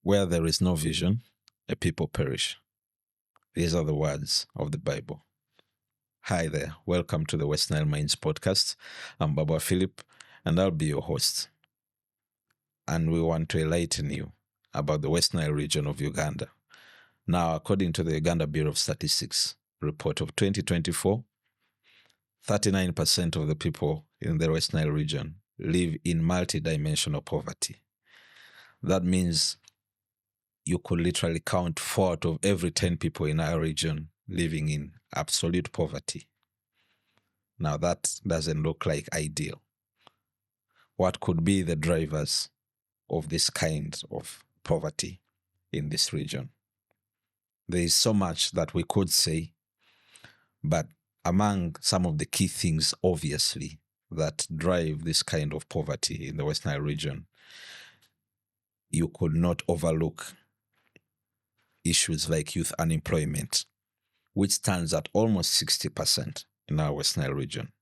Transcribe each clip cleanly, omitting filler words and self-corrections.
Where there is no vision, a people perish. These are the words of the Bible. Hi there. Welcome to the West Nile Minds podcast. I'm Baba Philip, and I'll be your host. And we want to enlighten you about the West Nile region of Uganda. Now, according to the Uganda Bureau of Statistics report of 2024, 39% of the people in the West Nile region live in multidimensional poverty. That means you could literally count 4 out of every 10 people in our region living in absolute poverty. Now, that doesn't look like ideal. What could be the drivers of this kind of poverty in this region? There is so much that we could say, but among some of the key things, obviously, that drive this kind of poverty in the West Nile region, you could not overlook issues like youth unemployment, which stands at almost 60% in our West Nile region.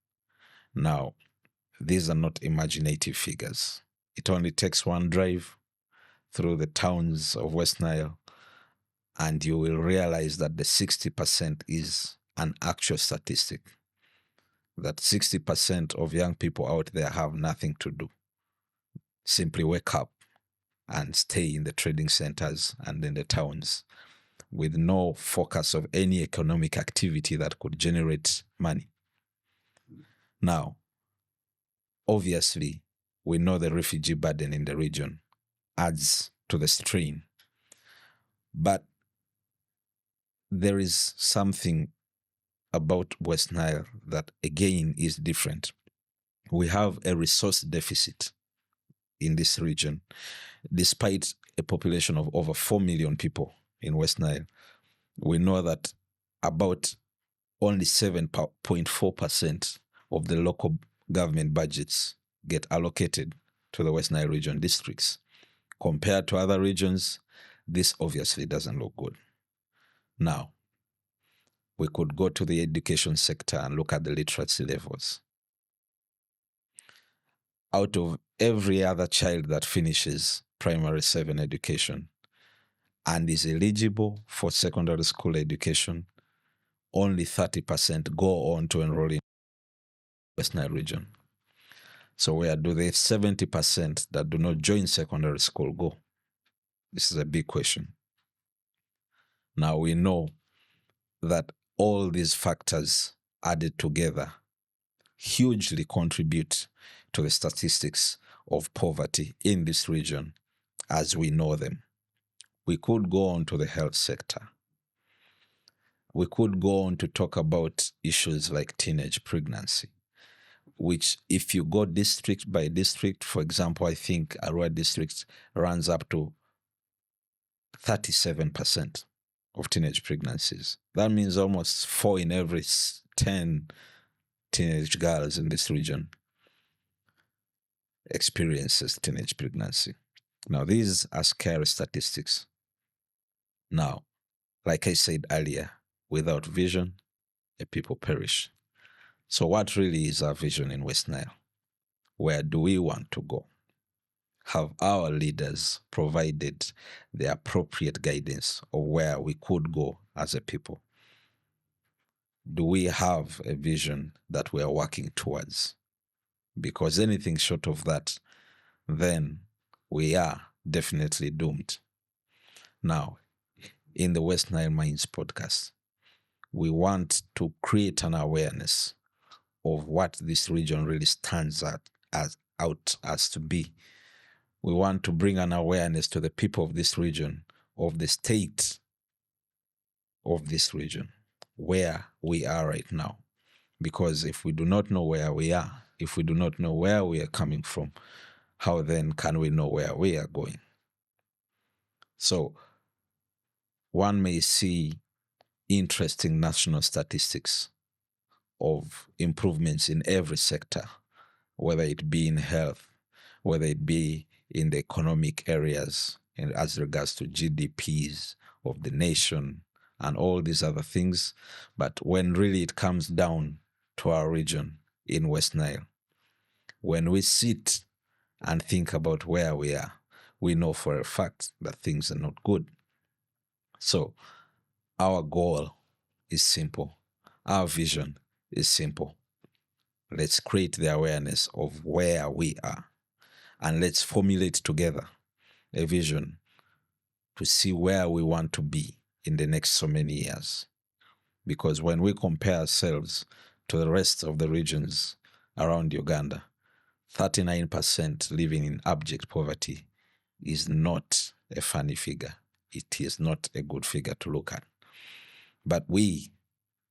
Now, these are not imaginative figures. It only takes one drive through the towns of West Nile, and you will realize that the 60% is an actual statistic, that 60% of young people out there have nothing to do. Simply wake up and stay in the trading centers and in the towns with no focus of any economic activity that could generate money. Now, obviously, we know the refugee burden in the region adds to the strain. But there is something about West Nile that, again, is different. We have a resource deficit in this region. Despite a population of over 4 million people in West Nile, we know that about only 7.4% of the local government budgets get allocated to the West Nile region districts. Compared to other regions, this obviously doesn't look good. Now, we could go to the education sector and look at the literacy levels. Out of every other child that finishes primary 7 education and is eligible for secondary school education, only 30% go on to enroll in West Nile region. So where do the 70% that do not join secondary school go? This is a big question. Now we know that all these factors added together hugely contribute to the statistics of poverty in this region as we know them. We could go on to the health sector. We could go on to talk about issues like teenage pregnancy, which if you go district by district, for example, I think Arua district runs up to 37% of teenage pregnancies. That means almost 4 in every 10 teenage girls in this region experiences teenage pregnancy. Now, these are scary statistics. Now, like I said earlier, without vision, a people perish. So what really is our vision in West Nile? Where do we want to go? Have our leaders provided the appropriate guidance of where we could go as a people? Do we have a vision that we are working towards? Because anything short of that, then we are definitely doomed. Now, in the West Nile Minds podcast, we want to create an awareness of what this region really stands out as to be. We want to bring an awareness to the people of this region, of the state of this region, where we are right now. Because if we do not know where we are, if we do not know where we are coming from, how then can we know where we are going? So one may see interesting national statistics of improvements in every sector, whether it be in health, whether it be in the economic areas, and as regards to GDPs of the nation and all these other things. But when really it comes down to our region in West Nile, when we sit and think about where we are, we know for a fact that things are not good. So our goal is simple. Our vision is simple. Let's create the awareness of where we are, and let's formulate together a vision to see where we want to be in the next so many years. Because when we compare ourselves to the rest of the regions around Uganda, 39% living in abject poverty is not a funny figure. It is not a good figure to look at. But we,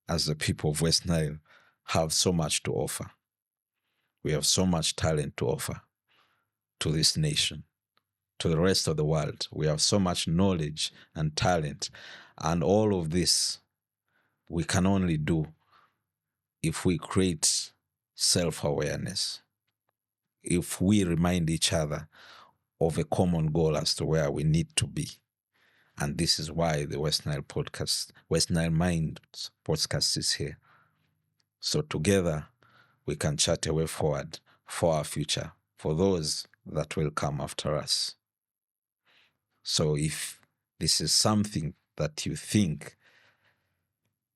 as the people of West Nile, have so much to offer. We have so much talent to offer to this nation, to the rest of the world. We have so much knowledge and talent. And all of this we can only do if we create self-awareness, if we remind each other of a common goal as to where we need to be. And this is why the West Nile podcast, West Nile Minds podcast is here. So together we can chart a way forward for our future, for those that will come after us. So if this is something that you think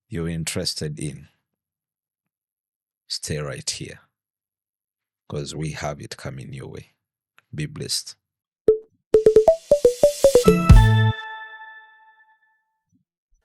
you're interested in, stay right here, because we have it coming your way. Be blessed.